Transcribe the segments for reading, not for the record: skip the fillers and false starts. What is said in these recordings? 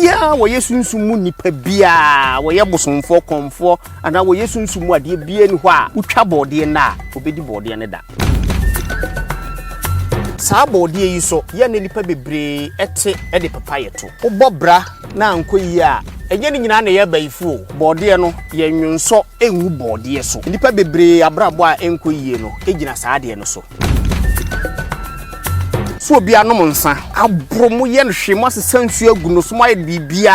Ya wo yesunsumu nipa bia wo ye bosomfo konfo ana wo yesunsumu ade bia ni ho a utwa bode na obedi bode ne da saa bode yi so ye ne nipa bebre ete de papa yeto obobra na ankoyi a enye ni nyina na ye baifu bode no ye nwunso enwu bode so nipa bebre abrabo a enkoyi no egina saa de no so so bia no monsa abromo ye no hwemo asesansu aguno so moye bibia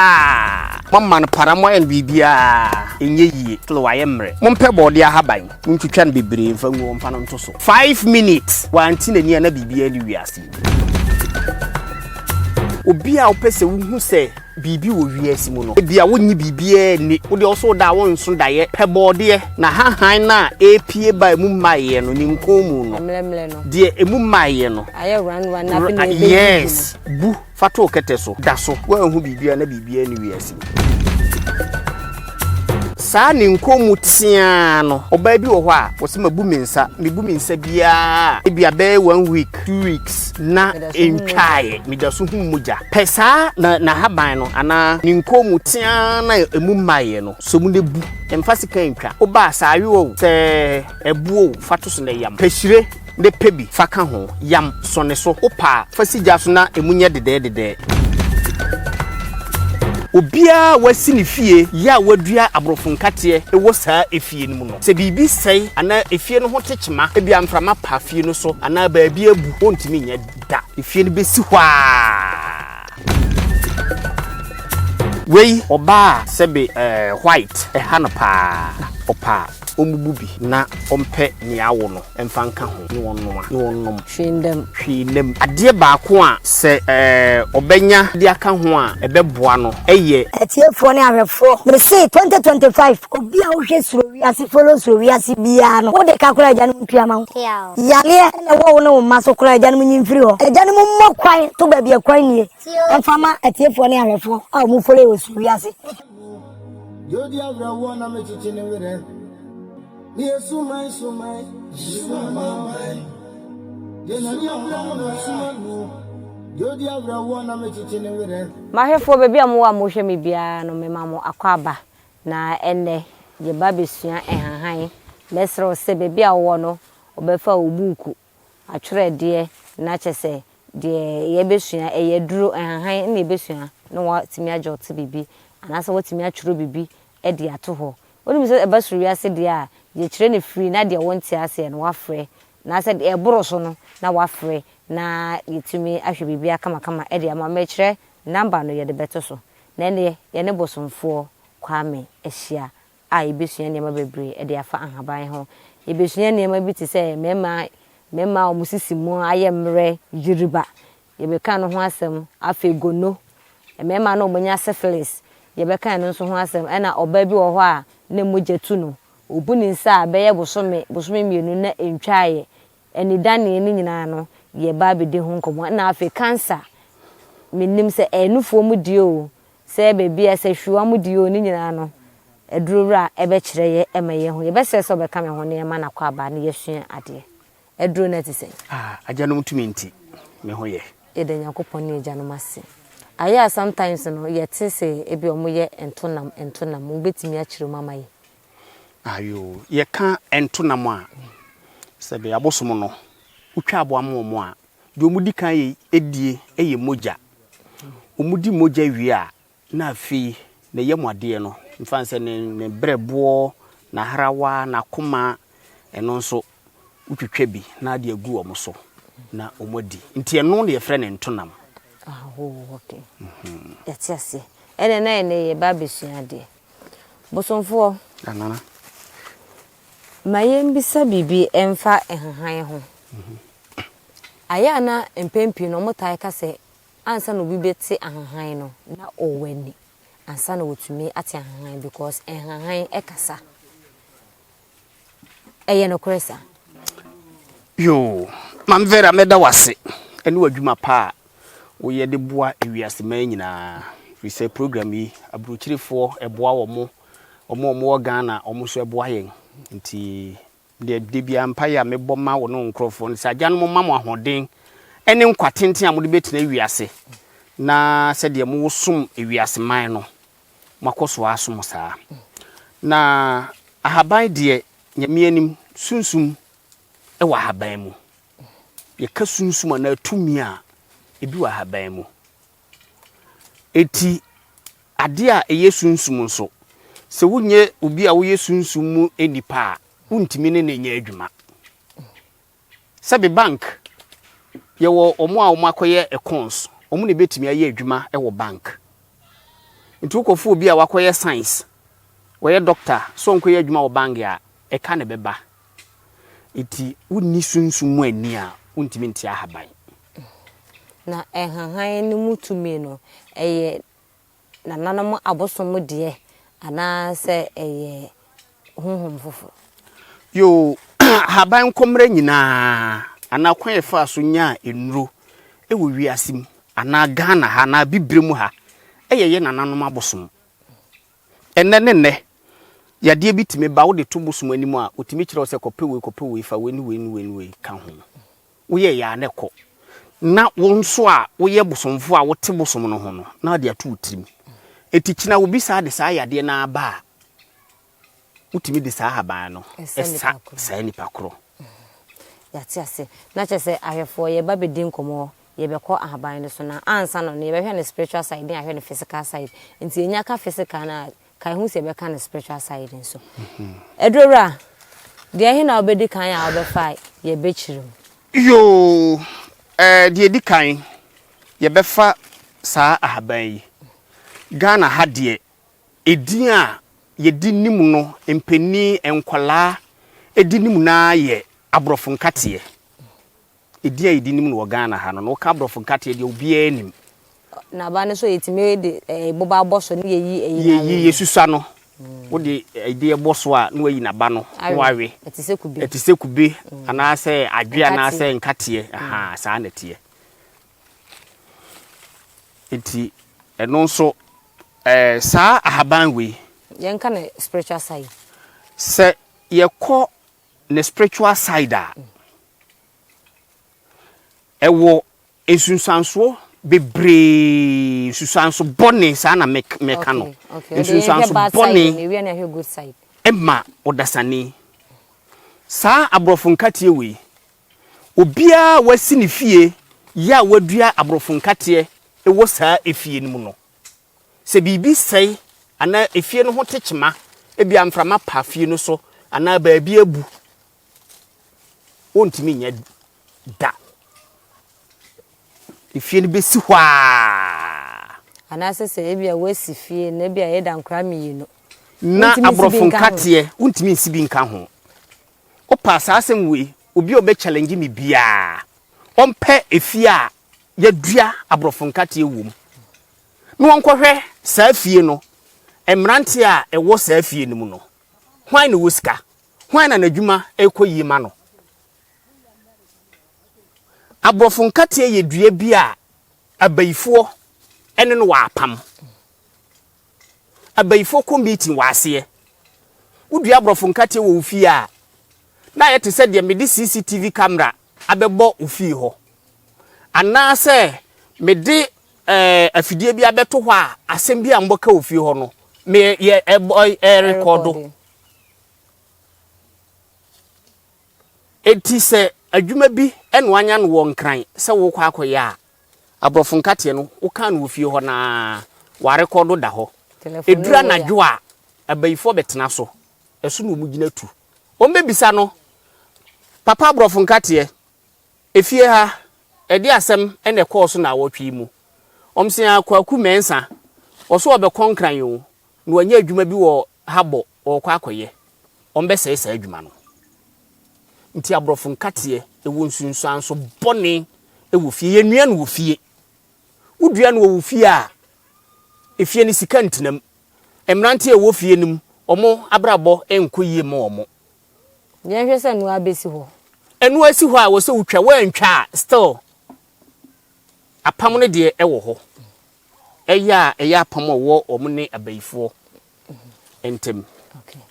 mama no para moye bibia enye yie tlo waye mre mompe bode ahaban ntwitwa no bebre mfa ngu mfa no nto so 5 minutes wanti na ni na bibia ni wiase obi a opese wuhu se bibi wo wiase mu no bia wonyi bibia ni wo de oso da won so daye pebode na hahan na epie ba emu maye no ni nkomu no mlemle no de emu maye no aye run na bi yes bu fato kete so da so wa hu bibia na bibia ni wiase sa ni nkomu tia no oba bi wo ho a wo se mabu mensa mebu mensa bia bia be 1 week 2 weeks na entwaye midaso hu muja pesa na haban no ana ni nkomu tia na emu maye no so mu nebu emfasi kan ntwa oba sa awe wo se ebu fato so na yam pehire de pebi faka ho yam so ne so opa fasigya so na emunye dede obia wasi ni fie ya wadua abrofo nkate ewo saa efie nimu no se bibi sei ana efie no ho techema ebia mframa pa fie no so ana baabi abu ontimi nya da efie no besi hwa wei oba sebe white hanopa opa omububi na ompe ni awo no emfanka ho ni wonnom hwindem ade baako a se obenya de aka ho a ebeboa no eye etiefo ne ahwefo me say 2025 obi a wo hwe suro wiase follow suro wiase bia no wo de ka kura agya no mpia ma yale na wo no ma so kura agya no nyimfiri ho agya no mo kwan to ba bia kwan nie emfama etiefo ne ahwefo a mo follow suro wiase Jodi abra wona me chichine were Yesu mai Jenani abra wona sumanu Jodi abra wona me chichine were mahefo bebi amowa mo hwe me bia no me mamo akwaba na enne ye ba besua enhanhan mesro se bebi awo no obefa obuku atwerede na chese de ye besua eye duro enhanhan na besua no wa timi ajote bibi anasa watimi atwero bibi e de ato ho oni se ebasuru wiase de a ye kire ne free na de wonti ase no wafre na se de eboro so no na wafre na yetumi ahwe bibi akama e de ama mekire number no ye de beto so na ne ye ne bosomfo kwame ehia a ebesua ne ma bebre e de afa ahaban ho ebesua ne ma bi ti se mema omusisi mu ayemre yiriba ye be kan no ho asem afegono mema na omunya syphilis ye be kan no so ho asem e na oba bi wo ho a na mujetu no obu ni nsa be ye bosome mienu na entwaye eni dane ni nyina no ye ba be de ho nkomo na afi cancer minim se enufo mu dio se bebi ese hwua mu dio ni nyina no edurura ebe kire ye emaye ho ye be se so be ka me ho ne ma na kwa ba ne yesua ade eduru na ti sen agya no mutumi nti me ho ye ede yakopon ne agya no mase aya sometimes no yete se ebi omoye entonam ubetimi akire mama ye ayo ye ka entonam a se be abosom no utwa aboamo a de omudi kan ye edie eye moja omudi moja wi a na afi na yemwade no mfanse ne brebo na harawa na koma eno nso utwetwa bi na de agu omoso na omodi nti eno ne ye frɛ ne entonam okay. Yetiase. Ene na ene ye ba besua de. Bosomfo. Anana. Mayem bisa bibi emfa enhanhan ho. Aya na empempi no motai ka se ansa no bi beti ahanhan no na owani. Ansa no wotumi ati ahanhan because enhanhan ekasa. Eye no kresa. Yo, mam vera meda wase. Eni wadwuma pa wo ye de boa ewiase man nyina research program yi abrochirefo eboa omo Ghana omo so eboa yen nti de bia mpa ya mebɔ ma wo no nkrofo nsa agya no mammo ahoden ene nkwatenten a mo de betina ewiase na said the musum ewiase man no makoso asom saa na ahaban de nyamianim sunsum e wa ahaban mu ye ka sunsum na atumi a ebi wa ahaban mu eti ade a eye sunsum nso se wunye obi a wo ye sunsum mu enipa a wuntimi ne nya adwuma sabe bank ye wo omo a omo akoye accounts omo ne betimi aye adwuma e wo bank nti ukofo obi a wakoye science woye doctor so nkoye adwuma wo bank a e ka ne beba iti wunni sunsum mu ani a wuntimi ntia haban na ehanhan ni mutumi no eye na nanam abosom de ana se eye honhom fofo yo haban komre nyina ana kwan fa so nya enuro e wo wiasim ana Ghana ha na bibremu ha eyeye nananom abosom enne yade bitime ba wo de to bosom animu a otimi kire se kopewe fa weni ka ho wo ye ya ne ko na wo nso a wo ye bosomfo a wo te bosom no ho no na de ato utrim etichina wo bisa de saa yade na ba utimi de saa haban no esa saa nipa kro yati ase na chese ahwefo ye ba bedin komo ye be ko ahaban no so na ansa no ye be hwe ne spiritual side ne ahwe ne physical side nti enya ka physical na kai hu se be ka ne spiritual side nso edrora de he na obedi kan a obefa ye be chirim yo de edi kan ye befa saa ahaban yi Ghana ha de edin a ye di nim no empeni enkwala edi nim na ye abrofo nkate edin a edi nim no Ghana ha no ka abrofo nkate de obi anim na ba ne so yetime de boba boso ne ye yesusa no wo de ide boso a no yi na ba no wawe etise kube ana se adwe ana se nkate aha saa na tie enti eno nso saa ahaban we yenka ne spiritual side se ye ko ne spiritual side a ewo esunsanso bebre susanso bone saa na meka no esunsanso bone we na good side emma odasani saa abrofo nkatie we obia wasi ne fie ya wadua abrofo nkatie ewo saa efie ni mu no se bibi sei ana efie no ho techema ebia mframa pa fie no so ana baabi abu ontimi nya da efie no besi hwa ana se ebia wasi fie na ebia yeda nkra miyino na abrofo nkatie ontimi nsibi nka ho opa saa asem we obi obe challenge me bia ompe efie a yadua abrofo nkatie wom no wonkɔhwɛ saa fie no emrante a ɛwɔ saa fie no mu no hwan ne wosika hwan na nadwuma ekoyi ma no abrofo nkatie ye dua bi a abayifoɔ ene no wa apam abayifoɔ committee waase wodua abrofo nkatie wɔ ofie a na yɛte sɛ de mede CCTV camera abɛbɔ ofie hɔ anaasɛ mede afidie bi abeto hɔ a asɛm bi amboka ofie hɔ no me ye record eti sɛ adwuma bi eno anya no wɔ nkran sɛ wo kwa akoya a abrofo nkate no wo kan no ofie hɔ na wa record da hɔ edura nadwo a abayifo betena so ɛso no mu gina tu ombebisa no papa abrofo nkate efie ha edi asɛm ene kɔɔ na awotwe mu omsia kwaku mensa oso obe konkran yo no wanya adwuma bi wo habo okwa akoye ombese esa adwuma no nti abrofo nkate ewo nsunsuan so bone ewo fie yenua no wo fie udua no wo fie a efie ni sika ntinam emrante ewo fie nim omo abrabo enkoyie ma omo yenhwe se no abesi ho enu asi ho a wo se utwa wantwa still apam ne de ewo ho eya apam wo omne abayifo entem okay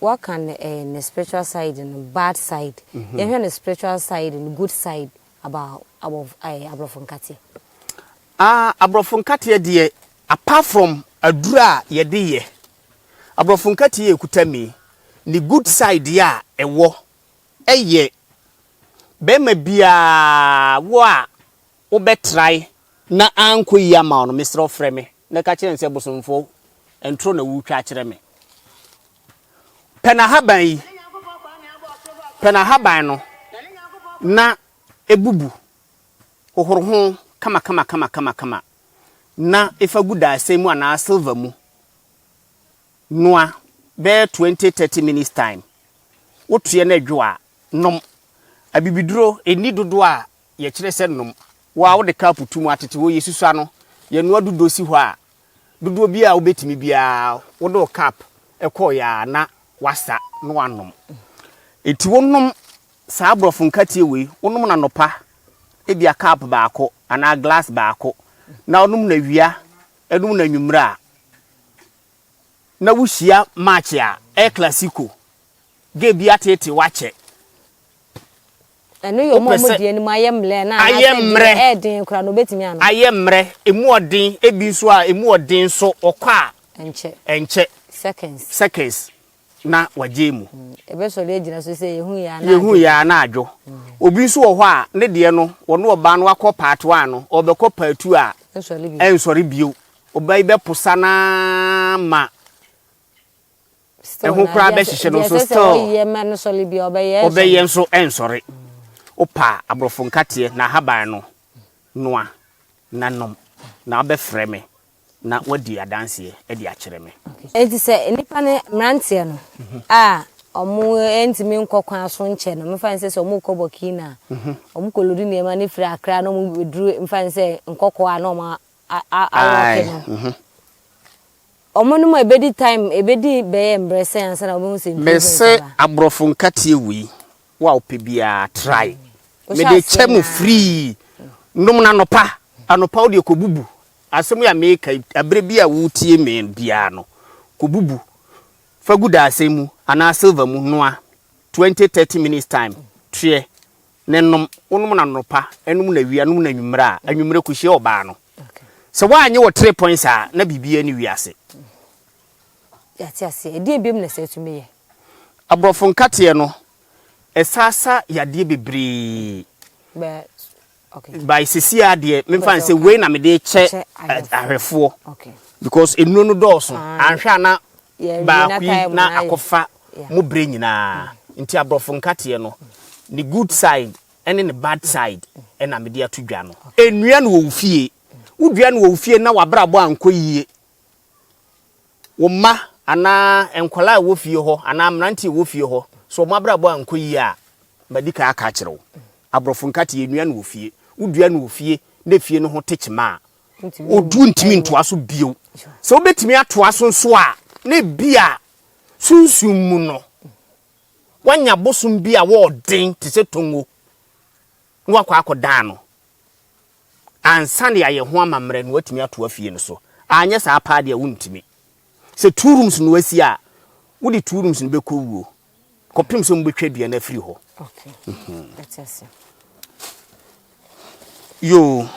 what can the spiritual side and the bad side you hear the spiritual side and the good side about abrofo nkate Abrofo nkate de apart from adura ye de ye abrofo nkate ye kutami ni good side ya ewo eye be ma bia wo a wo betrai na anko yi ama no Mr. Ofreme na ka kire nse bosomfo entro na wu twa kire me pena haban no na ebubu ohoro kama na ifa guda asemu ana silver mu noa be 20-30 minutes time wotuye na adwo nom abibiduro eni dodo a ye kire se nom wa wo de kapu tumu atete wo yesusu ano ye noa dodo si ho a dodo bi a obetimi bia wo do cap ekọ ya na wasa no anom eti wonnom sa abrofo nkatie we wonnom na nopa ebia cap baako ana glass baako na onum na wia enum na nwumra na wuhia match a classico ge bia tete wache eno yo momodi ni mayemle na ayemre kura no betimi ano ayemre emuodin ebi so a emuodin so okwa enche seconds na wajemu ebe so le gina so se yehu ya na adwo obi so wo ho a ne de no wono oba no akọ part 1 no obekọ part 2 a ensori bio obai be pusa na ma ehu kra be hihye no so still yema no soli bio obaye nso ensori opa abrofo nkate na haban no noa nanom na obefrɛ me na wadi adanse e di akere me enti se nipa ne mrantie no omu entimi nkokwan so nche no mfa nse se omu kobokina omu kolodi ne ma ne fira akra no mu beduru mfa nse nkokwa na omu awoke no omu no ebedi time ebedi be embrace ansa na omu se mese abrofo nkate wi wa opebia try me de chemu free ndom na nopa anopa odi ekobubu asemu ya make abre bia wutie men bia no kobubu fa guda asemu ana silver mu noa 20-30 minutes time tue nenom onum na nopa enum na wia num na nwumra anwumre kuhie oba no se wa anye wo 3 points a na bibia ni wiase yati ase edi ebiem na se tumeye abrofo nkate no esasa yade bebre but okay by sisia de memfa nse we na me de che ahwefo okay because enu no doso anhwa na ba kwi na akofa mo bre nyina nti abrofo nkate no the good side and the bad side and am de atudwa no enua no wo fie udua no wo fie na wabrabo anko yie wo ma ana enkwala wo fie ho ana amnanti wo fie ho so mabrabo anko yie a badika aka kire wo abrofo nkate enua no wo fie udua no wo fie na fie no ho techima odu ntimi ntoa so bio so obetimi atoa so nso a na bia sunsum mu no wanya bosum bia wo den te se tongo no akwa akoda no ansane ya ye ho amamre no watimi atoa fie no so anya sa pa de wuntimi se 2 rooms no wasi a wudi 2 rooms no bekowuo kopim so mbetwa dua na free ho okay that's it yo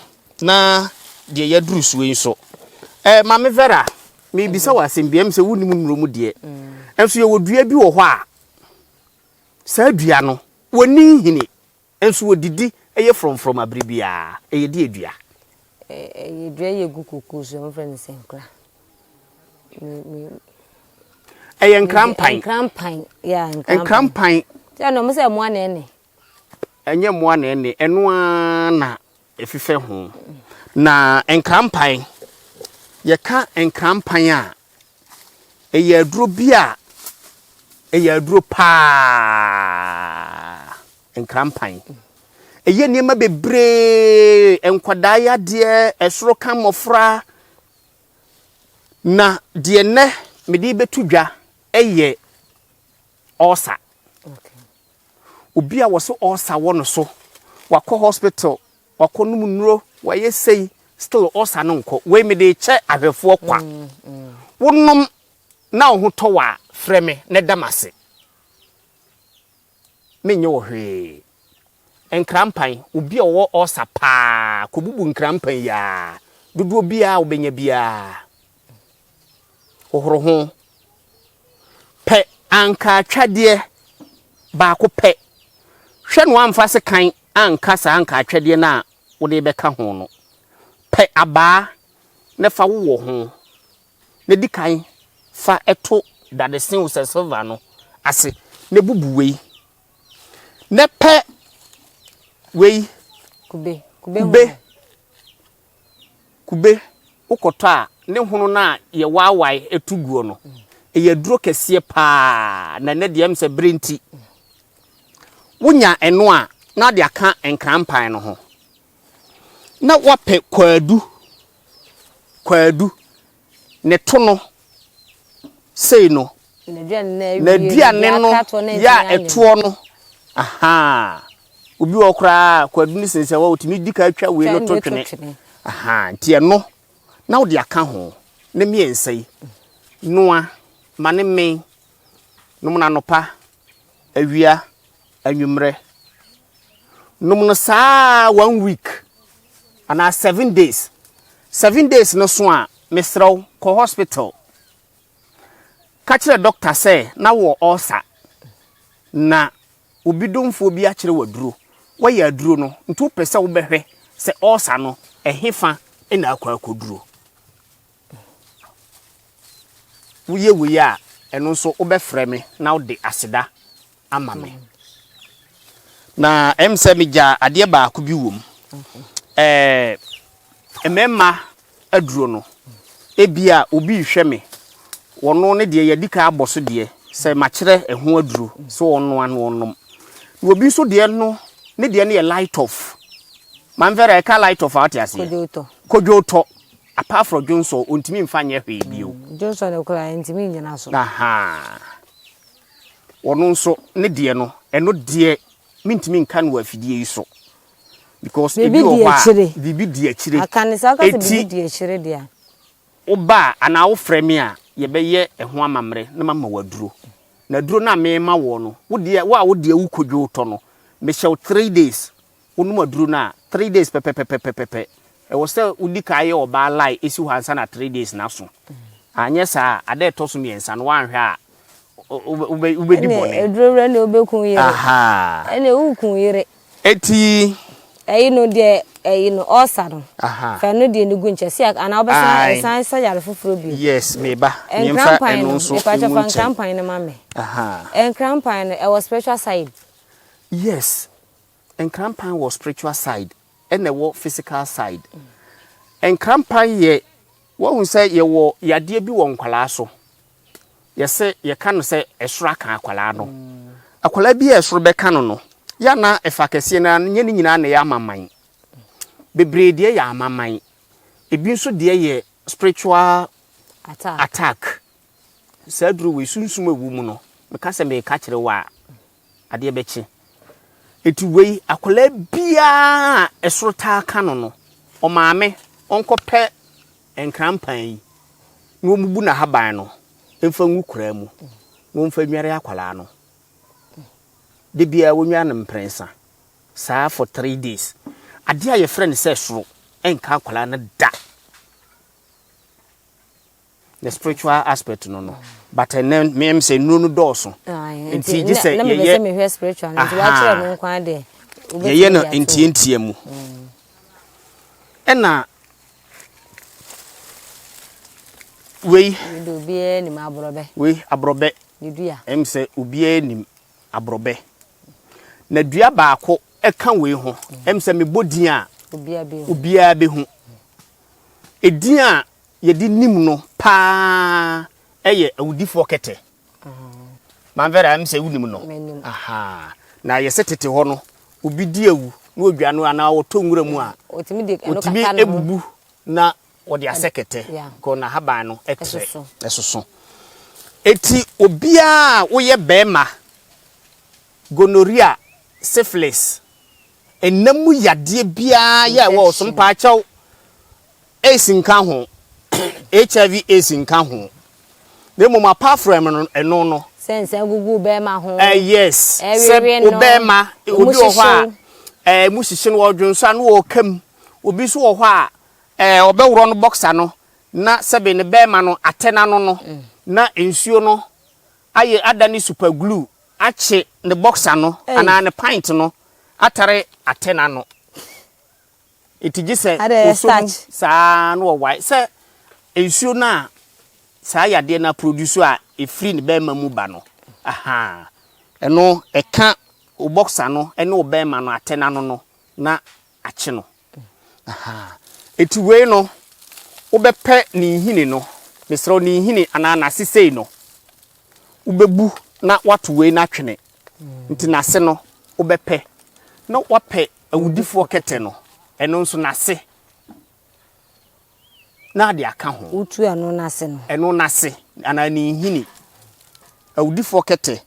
na de ya dru suwe so mame vera me bisa wasem biam se wuni munuro de enso ye wodua bi wo ho a sa dua no woni hini enso wodidi eye from abribia eye di edua eye dua ye gukuku so friend senkla eye nkrampan ya nkrampan ya no mse mo ana ene enye mo ana ene eno na efife ho na nkrampan ye ka nkrampan a eye aduro bia eye aduro pa nkrampan eye niema bebre enkwada ya de esoro kan mofra na de ne mede betudwa eye osa okay obi a wo so osa wo no so wakọ hospital wakọ num nuro waye sei still osa no nko we me de che ahwefo kwa wonnom na ho towa freme ne damase menye wo hwe nkrampan obi a wo osa pa kobubu nkrampan ya dodo bia obenya bia ohoro ho pe anka atwade ba ko pe hwe no amfa se kan anka sa anka atwade na wo de beka ho no pe aba ne fa wo ho ne di kan fa eto dadesen wo se silver no ase ne bubu wei ne pe wei kube ukoto a ne hunu na ye waawai etuguo no ye duro kese pa na ne de se brenti wonya eno a na de aka enkrampan no ho na wape kwadu ne to no sei no na duane no ya eto no aha obi okra kwadu ni sense wa otimi dika atwa we no to twene aha tie no na wo de aka ho ne miensai noa mane men no na nopa awia anwumre no saa 1 week ana 7 days 7 days no so a mesraw ko hospital ka kire doctor say na wo ulcer na obi domfo bi a kire waduro waya aduro no nto pese wo behwe se ulcer no ehefa ena akwa akoduro wuye a eno so wo befrɛ me na wo de aseda ama me na emse meja ade ba ko bi wom emema aduro no ebia obi hwɛ me wono ne de yadika aboso de se makire eho aduro so wono an wonom na obi so de no ne de ne light off man vera ka light off out yase kojoto apart from Johnson ontimi mfanye hwe bio Johnson e kula ntimi nyina so aha wono so ne de no eno de mintimi nka no afidie yi so because ebi o wa bibi di akire akanisa ka se bibi di akire dia oba ana wo frame a ye beye eho amamre na mama waduro na duro na me ma wo no wo de wu kodwo to no me show 3 days wonu maduro na 3 days pepe e wo se udi kai oba lai esi ho ansa na 3 days na so anye sa ade to so miensa no wanhwe a ube di bone e duro na obekun yire aha ene ukun yire eti no de no osaro aha fa no de ni gunche si ana obesa san yare foforo bi yes meba nyemfa eno so enkrampan na mame aha enkrampan e was spiritual side yes enkrampan was spiritual side and the physical side enkrampan ye wo hu say ye wo yade bi wo nkwala so ye se ye ka no say esura kan akwala no akwala bi esuro be ka no ya na efakese na nye ni nyina na ya amaman bebredie ya amaman ebi nso de ye spiritual attack sadru we sunsum ewu mu no me ka se me ka kire wa ade bechi eti wei akwala bia esoro ta ka no o maame onko pe enkrampan yi no mubu na haban no emfa nwukura mu no mfa nware akwala no de bia wonwa na mprensa saa for 3 days ade a ye friend say soro enka akwala na da the spiritual aspect no but then me say no doso enti ji say ye me spiritual nti wa kire me nkwa de ye no enti mu ena we do bie ni ma abrobe we abrobe ni dua say ubie ni abrobe na dua baako eka we ho say me bodin a ubia be hu edin a ye di nim no pa eye awudifo kete man vera say wunim no aha na ye setete ho no obi di awu na odwa no ana woto nwura mu a otimi de eno kaka no ebubu na wode asekete ko na haban no etre esoso eti obia woye bema gonorrhea syphilis enamu yade bia ya wo so mpa chaw esinka ho HIV esinka ho nemo ma apart from eno no sense gugu bema ho yes obema obi wo ho a musisi no odwonso anu wo kam obi so wo ho a obewro no boxer no na sebe ne bema no atena no na ensuo no aye adani super glue ache ne boxer no ana ne pint no atare atena no itiji se sa no why se ensuo na sa yade na produce a e free ne bema mu ba no aha eno eka o boxer no ene o bema no atena no na ache no aha eti we no ubepe ni hini no mesro ni hini anana sisei no ubebu na watu we na twene nti nase no ubepe na wape awudifo kete no eno nso nase na de aka ho utu eno nase no eno nase anana ni hini awudifo kete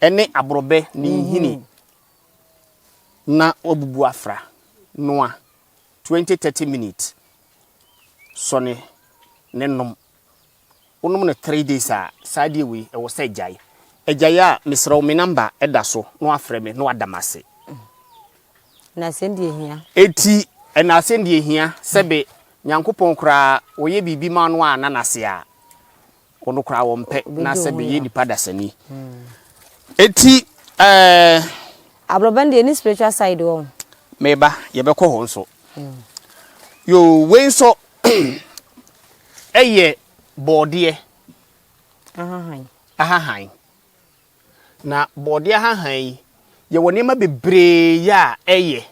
ene abrobe ni hini na obubu afra noa 20-30 minutes sone nenom onum ne 3 days a sadie we e wo say jai ejaya misra me number eda so no afre me no adamase na sendie hia eti na sendie hia sebe nyankopon kura oye bibi ma no ananase a ono kura wo mpe na sebe ye nipa dasani eti abrobande ni spiritual side wo meba ye be ko ho nso yo we nso eye bode ahahan na bode ahahan ye woni ma bebre ya eye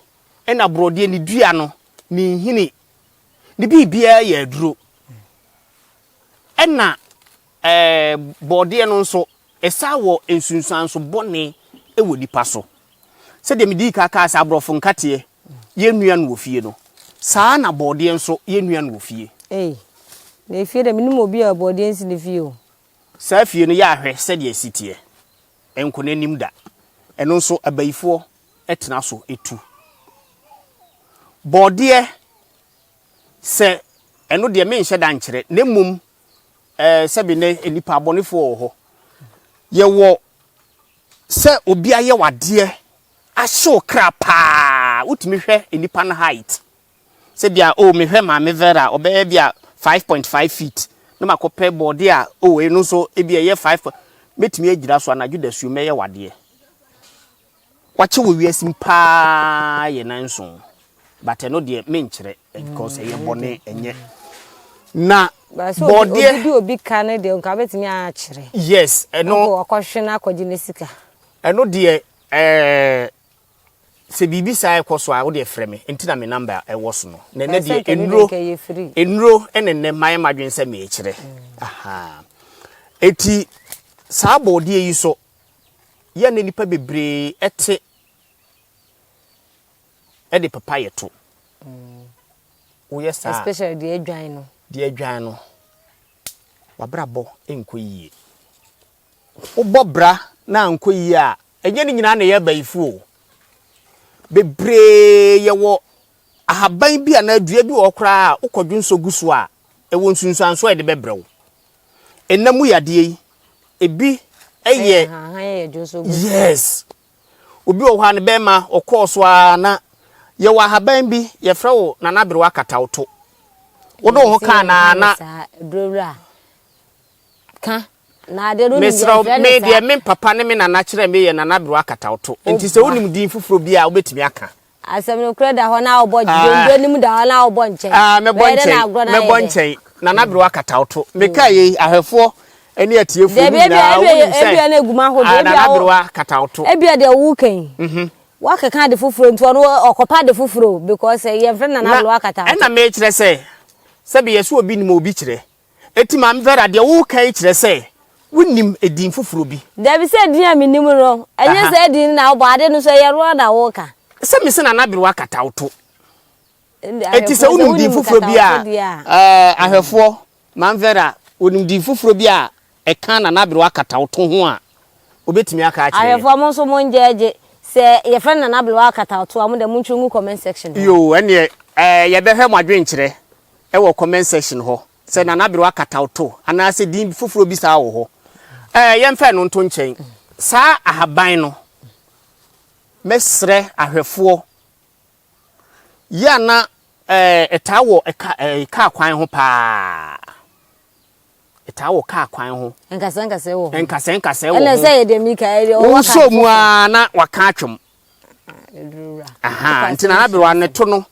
ena brode ni dua no ni hini ni bibia ya duro ena bode no nso esa wo ensunsan so bone e wo dipa so se de medi kaka asa abrofo nkate ye nua no ofie no saa na bode nso ye nua no ofie na fie de minimo bi a bode nsi ne fie o saa fie no ya ahwe se de sitie enko nanim da eno nso abayifo etena so etu bode se eno de me nhye da nkyere na mum se bi ne enipa abonefo ho ye wo se obi aye wade ahyo krapa utimi hwe enipa na height se bia o me hwe ma me vera obe bia 5.5 feet na makope body a o enu so e bia ye 5 metimi agira so anaju da su me ye wade wache wo wiasim pa ye nanso but no de me nkyere because ye bone enye na body obi kan de nka betimi a kire yes eno akohwe na akogye ne sika eno de se bibi sai kwaso a wo de freme entina me number e wo so no na ne de enro enenne maye madwen se me ekire aha eti saa body yi so ye ne nipa bebre ete e de papa yeto wo yes especially de adwan no wabrabo enko yie wo bobra na anko yie a enye ni nyina na ye baifu o bebre ye wo ahaban bi ana adua bi wo kra ukodwunso guso a e wo nsunsuanso e de bebrewo enamu yade yi ebi eye yes obi wo ha ne bema okoso a na ye wa ahaban bi ye fra wo na nabrewa katawto wo do ho ka na brewra ka na de do ni me de me papa ne me na na kire me ye na nabrewa katawto enti se wonim din fufuro bi a obetimi aka asem no kre da ho na obo jondo nim da ho na obo nchen me bonchen na nabrewa katawto me ka ye ahefo eni atiefo na ebia na eguma ho de ebia nabrewa katawto ebia de wu kan waka kan de fufuro nto no okopa de fufuro because ye mfre na nabrewa katawto na me kire se be yeso obi nim obi kire eti ma mvera de wu kan kire se wunim edin fufuro bi Dabi se din a minim no enye se din na obo ade no so ye ro na wo ka se me se na nabrewa katawto eti se wunim din fufuro bi a ahwefo manvera wunim din fufuro bi a e kan na nabrewa katawto ho a obetimi aka a kire ahwefo mo so mo njeje se ye friend na nabrewa katawto am de munchungu comment section yo ene ye be hwe mwadwen kire e wo comment section ho se na nabrewa katawto ana se din fufuro bi sa wo ho yemfa no nto nchen saa ahaban no mesre ahwefo ya na etawo ka kwan ho pa etawo ka kwan ho nkase wo nkase wo ene say de mika ere o waka so mu na waka atwem aha ntina na bewa ne to no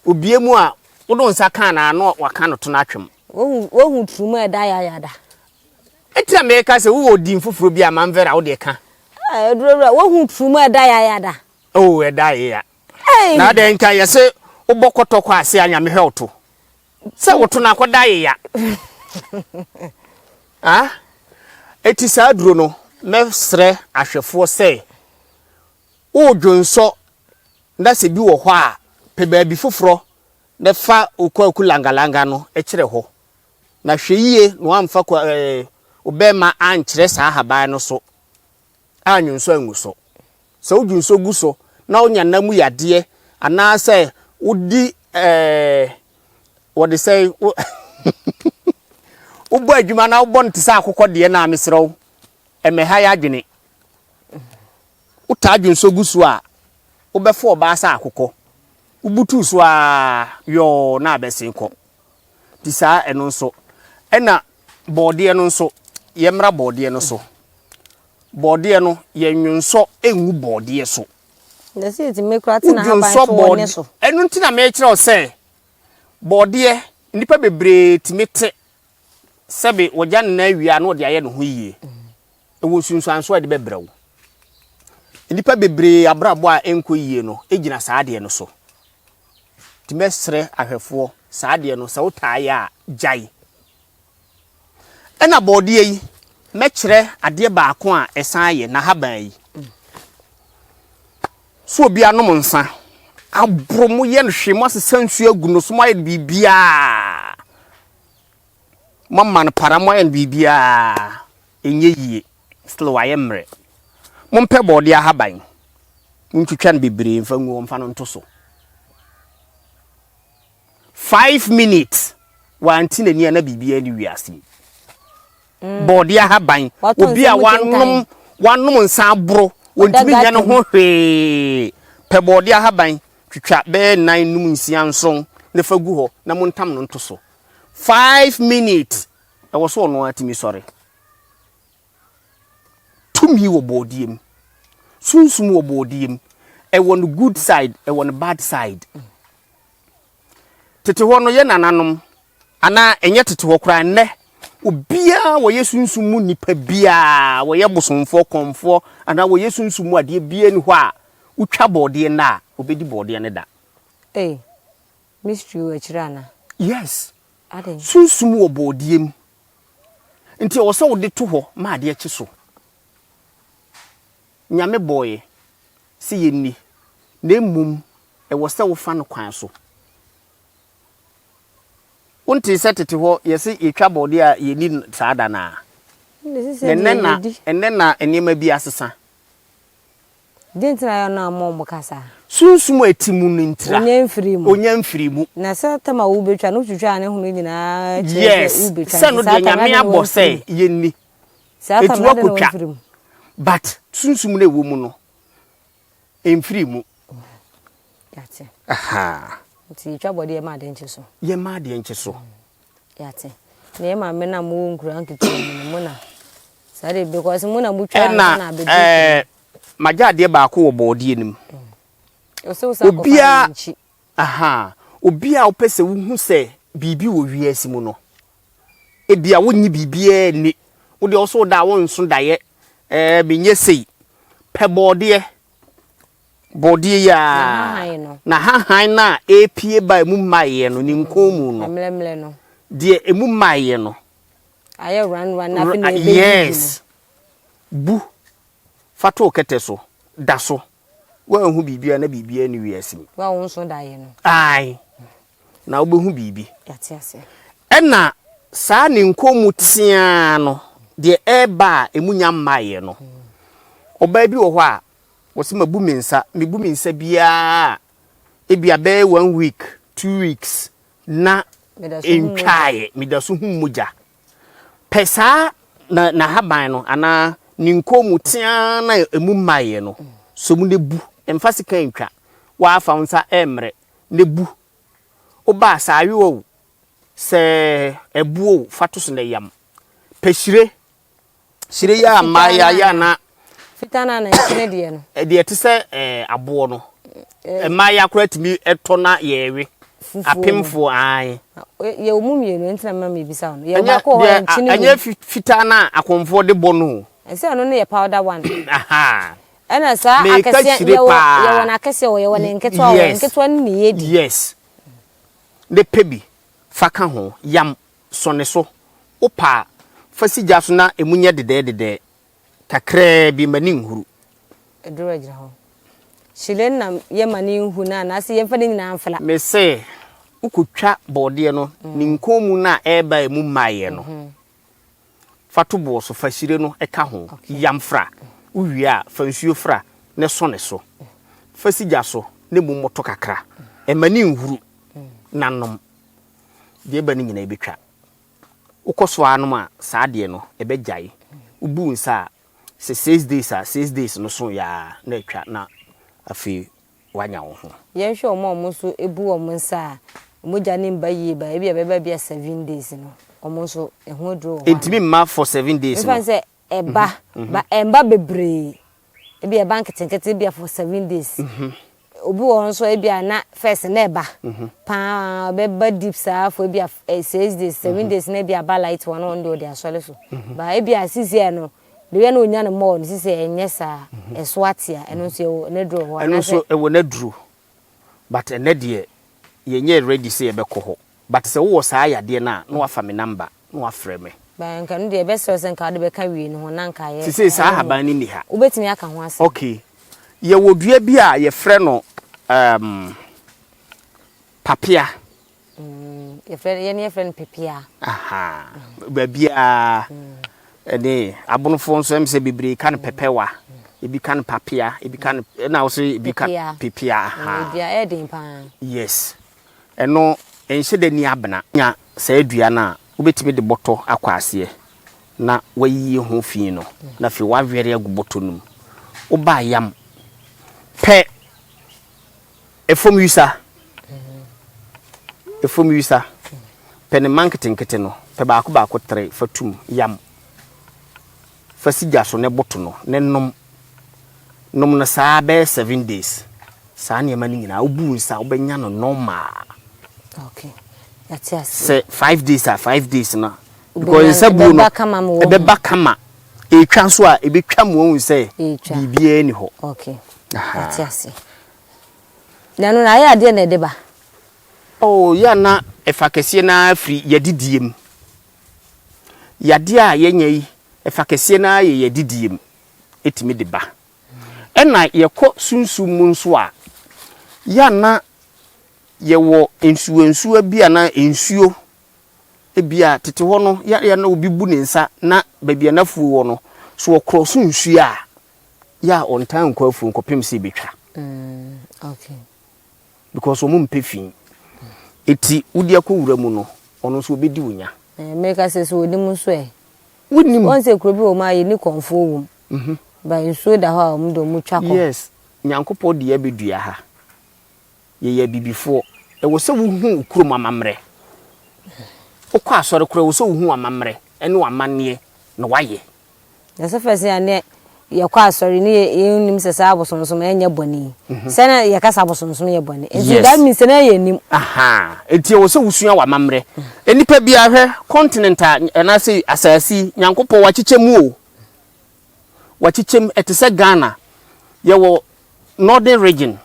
obie mu a wodo nsa kan na no waka no to na atwem wo tumu eda ya da etia me ka se wo din fufuro bi a manvera wo de ka edurura wo tumu eda ya da oh eda ya na de nka yese ubokoto kwa ase anya me hwelto se woto na akoda ya ah eti sa duro no mesre ahwefo se odwonso nda se bi wo ho a pe ba bi foforo ne fa okwaku langalanga no e kire ho na hweyie no amfa kwa obema ankire sa haba no so anyunso anguso se odwonso guso na onya namu yade ana se udi what they say ubo adwuma na ubo ntisa akokọ de na amesrew emeha ya adwene uta adwunso gusu a ubefo oba sa akokọ ubutu so a yo na abesenko tisa eno nso ena bode eno nso yemra bode eno so bode no yenwunso enwu bode so na see ti mekura tina haban so woni so enu ntina me kire o se bode nipa bebre timete sebe wogya na awia na ode aye no ho yie ewo sunsuan so ade bebrawo nipa bebre abrabo a enko yie no egina saade no so timesre ahwefo saade no sa wotaaye a jai ena bode yi mekire ade baako a esan ye na haban yi so obi anom nsa abromo ye no hwe mo sesansu aguno so mo ye bibia mamma no para mo ye bibia enye yie still waye mre mo mpe bode ahaban ntwitwa no bebre mfa ngu mfa no nto so 5 minutes wanti na ni na bibia ni wiase bode ahaban obi a wanom nsa abro wontimi nya no ho hwe pe bode ahaban twitwa be 9 num nsia nson ne fagu ho na montam no nto so 5 minutes e wo so no atimi sori tumi wo bodiem sunsum wo bodiem e won good side e won bad side tete ho no ye nananom ana enye tete ho kra nne obia wo yesunsum mu nipa bia wo ye bosomfo konfo ana wo yesunsum mu ade bia ni ho a utwa bode na obedi bode ne da mystery wo chirana yes ade sunsum wo bodiem nti wo so wo de to ho ma ade achi so nyame boye si yenni na mum e wo se wo fa no kwan so unti setete ho yesi etwa bode a yeni saada na enena enema bi asesa dintra ya na mo kasa sunsumu etimu nintira onya mfirimu na sa tama wo betwa no twitwa ne ho nyina yes sa no de nyame abose yenni sa tama de mfirimu but sunsumu na ewo mu no emfirimu yate aha nti twa bode ye ma de ncheso ye ma de ncheso yate na ma me na mo nkura nkiti mu na sare because mu na mutwa na be maja de ba ko wo bode nim obia aha obia opese wo hu se bibi wo wiase mu no ebia wonyi bibia ni wo de oso da won so daye benye sei pe bode ya na han na epie ba mu maye no ni nkomu no mlemle no de emu maye no aye run na be yes bu fato kete so da so wa hu bibia na bibia ni wiase wa won so daye no ai na obehu bibi yate ase ena saa ni nkomu tia no de eba emunya maye no oba bi wo ho a wose mabu minsa bia ebia be 1 week 2 weeks na entwaye midaso hu muja pesa na haban no ana ni nkomu tia na emu maye no so mu nebu emfasika ntwa wa afa nsa emre nebu oba sa ayo se ebuo fatos na yam pehire shire ya maya ya na fitana na nchine de no de te se abo no maya kura timi etona yewe apemfo an ye omumienu ntina ma me bisa no ye ba ko ho nchine anya fitana akomfo de bono ese no ye powder one aha ena sa akese ye wona akese ye wona nketwa ni ye di yes de pebi faka ho yam sone so opa fasija so na emunya dede kakra bi mani nhuru eduro gira ho shilen na ye mani nhu na ase ye fade nyina amfala me se ukotwa bode no ni nkomu na eba emu maye no fatu bo so fashire no eka ho yam fra uwia fansuo fra ne sone so fasija so ne mu moto kakra emani nhuru nanom de ba ni nyina ebetwa ukoso anom a saade no ebegyae ubu nsa se 6 days no so ya na etwa na afi wanya wo ho ye hwe omo so ebu omo nsa moja ne mba yie ba e bia bia 7 days no omo so eho dro entimi ma for 7 days no say eba ba emba bebre e bia bank tenkete bia for 7 days obu won so e bia na first na eba pa beba deep sa for bia 6 days 7 days na bia ba light one on do dia sole so ba e bia sisi no de we na onya no mo sisi enye sa eswatia eno so ne dro ho eno so e wo na dro but ene de yenye ready say e be ko ho but se wo sa ya de na no afa me number no afre me ba nka no de be so se nka de be ka wi no ho na nka ye sisi sa haban ni ha ubetimi aka ho ase okay ye wodua bi a ye frɛ no papia ye frɛ papia aha ba bia ene abonofo nso em se bibiri kan pepewa ebi kan papia ebi kan na also ebi kan papia aha bia edin pa yes eno enhye de ni abna nya sa adua na obetimi de botɔ akwase na wayi ho fi no na fi wa were agu botɔ num oba yam pe efom yusa pe ne marketing kete no pe ba ko 3 fatum yam fasija so ne boto no ne nom na saa be 7 days saa ne mani nyina obu nsa obenya no normal okay that's yes say 5 days are 5 days na because sabu no ebeba kama etwa so a ebetwa mu ohun say bibia ni ho okay that's yes nanu na ya de na deba oh ya na efakese na afri yadidiem yade a yenyi efakese na ye yadidiem etimi deba ena yekɔ sunsum mu nso a ya na yewo ensuo bia na ensuo ebia tete ho no ya na obi bu ne nsa na babia na fu wo no so okro sunsuo a ya on tan kwa fu nkopem se betwa okay because omo mpefin eti wudi akowura mu no ono so obedi wonya make say so odi mu so wonim won se kro bi o ma ye ni konfo wo ba nsuo da ho a mu do mu twako yes nyankopɔ de abedua ha ye bibifo e wo se wo hu ukrom amamre okɔ asɔre kro wo se wo hu amamre ene wa manne na waye ya se fese ane ye kwa asɔre ni ye nim se sa abosonsom enye boni se na ye kasa abosonsom ye boni enti that means na ye nim aha enti wo se wo sua wa mamre enipa bia hwɛ continent na se asasi nyankopɔ wakyekye mu o wakyechem etese Ghana ye wo northern region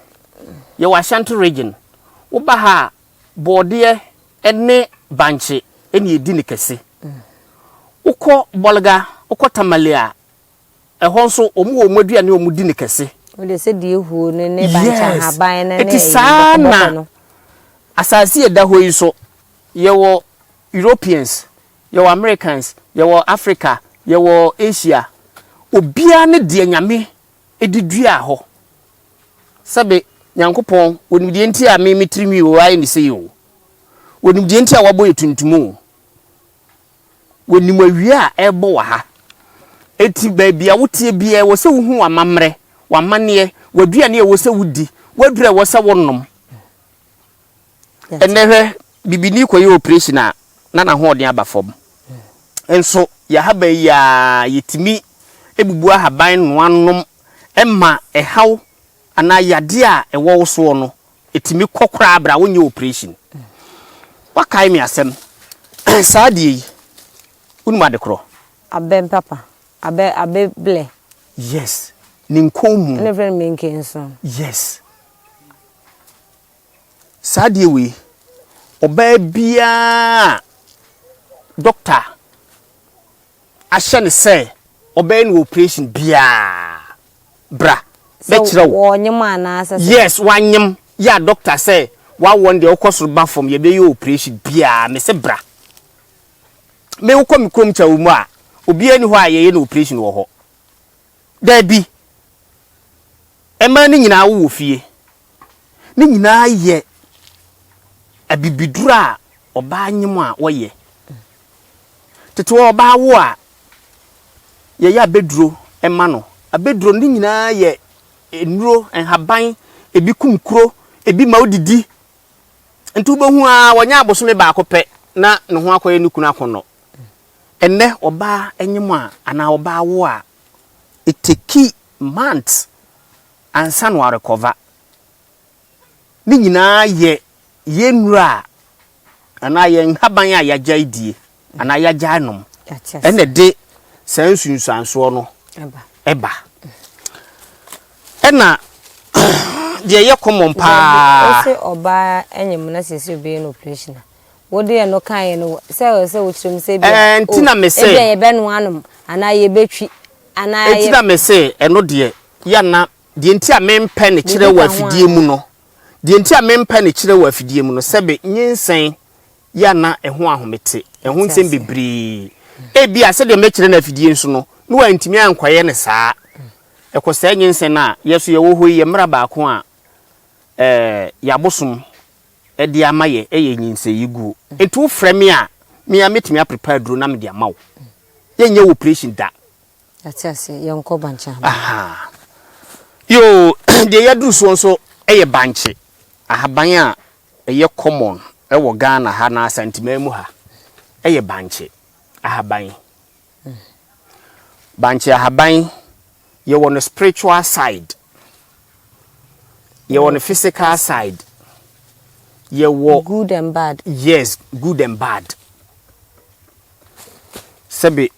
ye wo Ashanti region wo ba ha bode ene banche ene edi ne kese ukɔ bolga ukɔ tamalia ehɔ nso omu wo madua ne omu di ne kese o de se die huo ne bancha haban ne ne asasi eda ho yi so ye wo Europeans ye wo Americans ye wo Africa ye wo Asia obia ne de nyame edidua ho sabe nyankopon onimdie nti a me metrimi wo ai ne sei o onimdie nti a wabo etuntumu wonim awia a ebo wa ha eti baabia wotie bia wo se wo hu amamre wamane wadua ne wo se wudi wadura wo se wonom enehwe bibini koye operation na ho ode aba fom enso ya haba ya yetimi ebubu ahaban no anom emma ehaw ana yade a ewo so no etimi kokora abra wonye operation wakai mi asem saadi unuma de kro abem papa abe ble yes ninkomu never menke so yes saadi we oba bia doctor ahye ne say oba ni operation bia bra be kire wo wonyem anasa yes wanyem ya doctor say wa won de okosoro ba fom ye be ye operation bia me se bra me wo kom krom cha wo mu a obi ani ho a ye na operation wo ho da bi ema ni nyina wo fie ni nyina ye abibidura oba anyem a wo ye tete oba wo a ye ya beduro ema no abeduro ni nyina ye enuro enhaban ebi kumkuro ebi ma odidi ntu bohu a wonya abosome ba akopɛ na ne ho akoye ne kunu akono enne oba enyem a ana oba wo a eteki months ansa no recover ni nyina ye yenura ana ye nhaban a yaja idie ana yaja anom enne de sansunsanso no eba ena de ye common pa ose oba enyem na sese obi no operation wode ye no kan no se wo chirem se bia entina me se ye be no anom ana ye betwi ana ye entina me se eno de ya na de enti a mempe ne kire wa afidie mu no de enti a mempe ne kire wa afidie mu no sebe nyinsen ya na eho ahomete eho nsem bebre bia se de me kire na afidie nso no no wa ntimi ankwaye ne saa ekosa nyinsen na yeso ye wo ho ye mra ba ko a yabosom edi amaye eye nyinse yigu etu frame a me a metimi a prepare dro na me dia mawo ye nye operation da atiase ye nko bancha aha yo de yadu so so eye banche ahaban a eye common ewo Ghana ha na santima mu ha eye banche ahaban banche ahaban ye won spiritual side ye won physical side ye wo good and bad yes good and bad sebe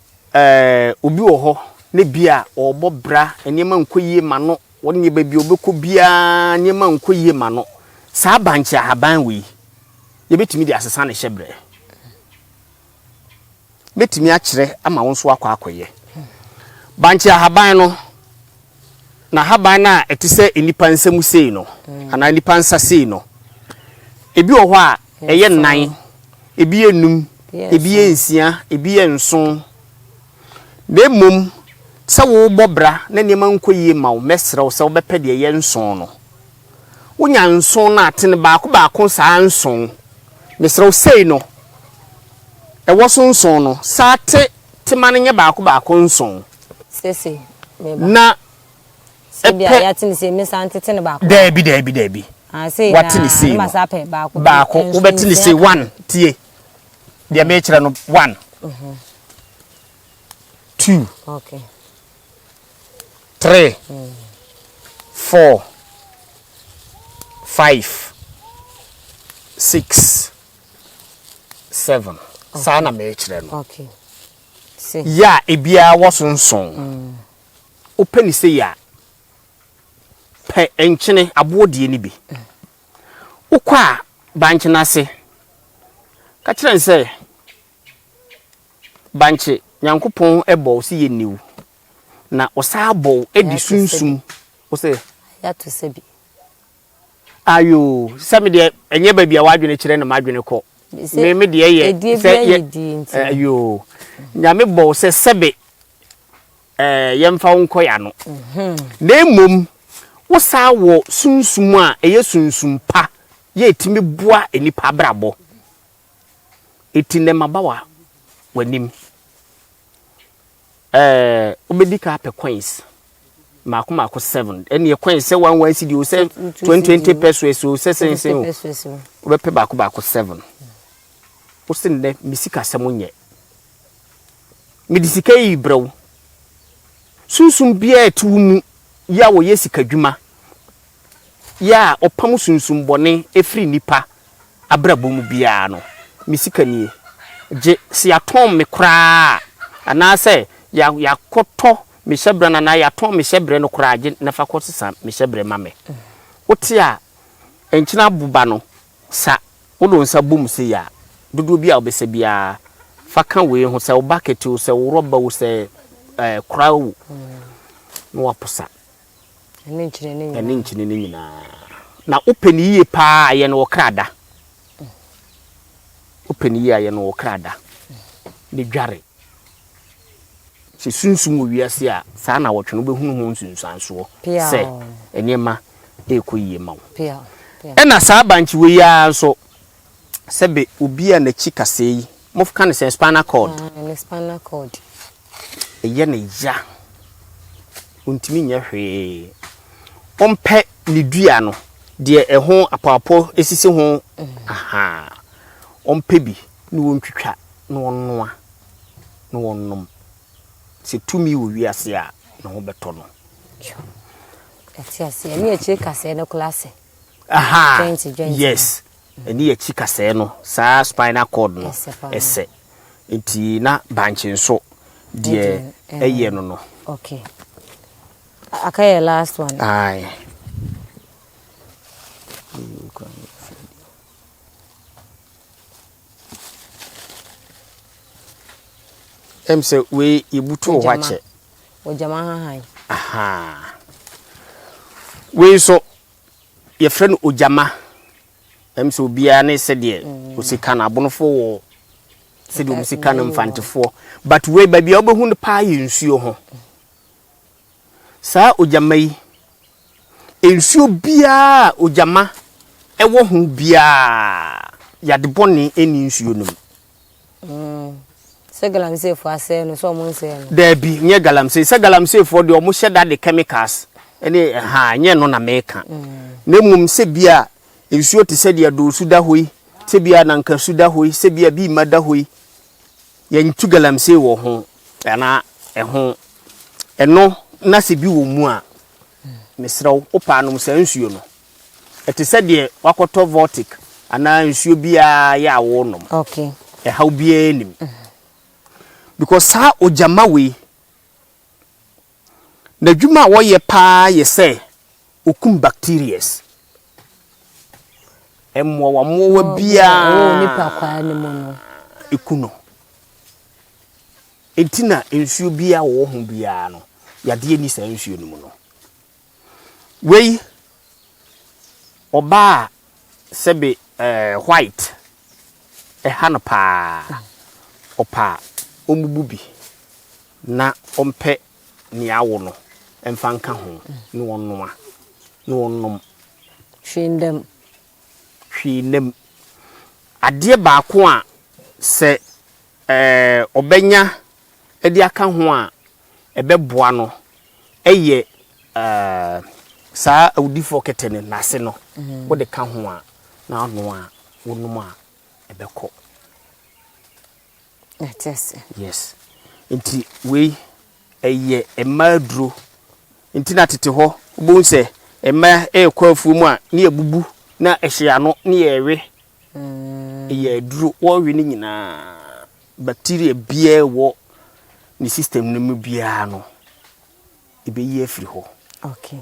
obi wo ho ne bia obobra enema nkoyie ma no wonye ba bi obekọ bia enema nkoyie ma no sa banche ahaban wi ye betimi di asesa ne hyebre betimi a kire ama wonso akwakoye banche ahaban no na haban na etise enipa nsemu sei no ana enipa nsa sei no ebi wo ho a eye nan ebi enum ebi ensia ebi enson na mum se wo bobra na nema nkoyie ma wo mesre wo se wo bepe de ye nson no wonya nson na atene baako saa nson mesre wo sei no e wo so nson no sa te manenye baako nson sese meba na sebia ya tini se mesante tene baako dabi ah sei na masape baako wo betini se 1 tie dia me kire no 1 2 okay 3 4 5 6 7 sana me kire no okay see ya ebia wosonson openi se ya pe enchene abodie ni bi ukwa banche nase ka kire nse banche nyankopon ebo si ye niu na osabo edi sunsum o se ya to sebi ayo sami de enye ba bia wadwene kire na madwene ko me de ye se ayo nyame bo se sebe yemfa wonko ya no na emom wo sa wo sunsum a eye sunsum pa ye etimi boa enipa brabo etine mabawa wanim obedika pe coins mako 7 ene ye kwen se 11 cedi o se 20 pesos o se o be pe bako 7 o se ne misika semunye medisika yi brew sunsum bia etumu ya wo yesika dwuma ya opam sunsum bone efri nipa abrabom bia no misika nie je si atom me kra ana se ya koto me shebre na ya ton me shebre no kra je na fa kotisa me shebre mame wote a enchina buba no sa wodo nsa bom se ya dodo bia obese bia fa kan we ho se wo bucket wo se wo roba wo se kra wo no waposa eni nchine ne nyina na openi ye pa ye no krada openi ye no krada ni dware si sunsum wiase a saa na wotwe no behunu ho sunsanso se enema ekoyie mawo ena saa banchi we ya so sebe obi a na chikase yi mofka ne se spinal cord spinal cord eye ne ya ontimi nya hwe ompe ni dua no de eho apapo esisi ho aha ompe bi ni wontwitwa no wonnoa no wonnom se tumi wo wiase a no ho beto no etiase eni echi kase no class aha yes eni echi kase no sa spinal cord no ese enti na banchi so de eye no no okay okay last one aye emse we ibutu wache ojama han aha we so ye friend ojama emse obia ne se de osika na abonofo wo se de osika na mfantefo but we ba bia obehu ne pa ye nsuo ho sa ojama yi ensuo bia ojama ewo hu bia ya de boni eni nsuo num se galamsey fo ase no so mo nse no there be nye galamsey se galamsey fo de o mo hye da de chemicals ene ha nye no na meka na mum se bia ensuo te se de do su da hoi se bia na nka su da hoi se bia bi mada hoi ye ntu galamsey wo ho na eho eno na se bi wo mu a mesraw opa no se nsuo no ete se de wakoto vortic ana nsuo bia ya wo no okay how bia nim because sa ojama we na dwuma wo ye pa ye se okum bacterias emwo wa mo bia nipa kwa ne mo no ekuno etina ensuo bia wo ho bia no yade ni sa ensuo no mu no we oba sebe white hanapa opa omububi na ompe ni awo no emfa nka ho ni wonnoa ni wonnom hwindem ade baako a se obenya edi aka ho a ebeboa no eye sa awdifo ketene nase no wo de ka ho a na ano a wonnom a ebeko yes inti we eye emadro inti na tete ho obo nse ema ekwafu mu a ne ebubu na ehia no ne yewe eye aduro wo we ni nyina bacteria bia wo ni system no mu bia no ebe ye afiri ho okay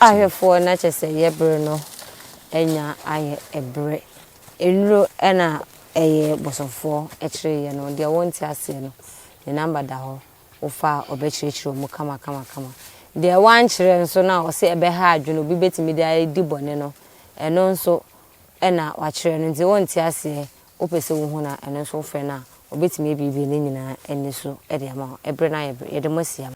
ahefo na chese yebre no enya aye ebre enuro ena eye bosofo ekire ye no de wonti ase no the number da ho ofa obekire mu kama de wan kire nso na o se ebe ha adweno bi betimi de di bone no eno nso ena wa kire no de wonti ase opese wo hu na eno nso fe na obetimi bibi ne nyina eni so e de ama ebre na ye de masiam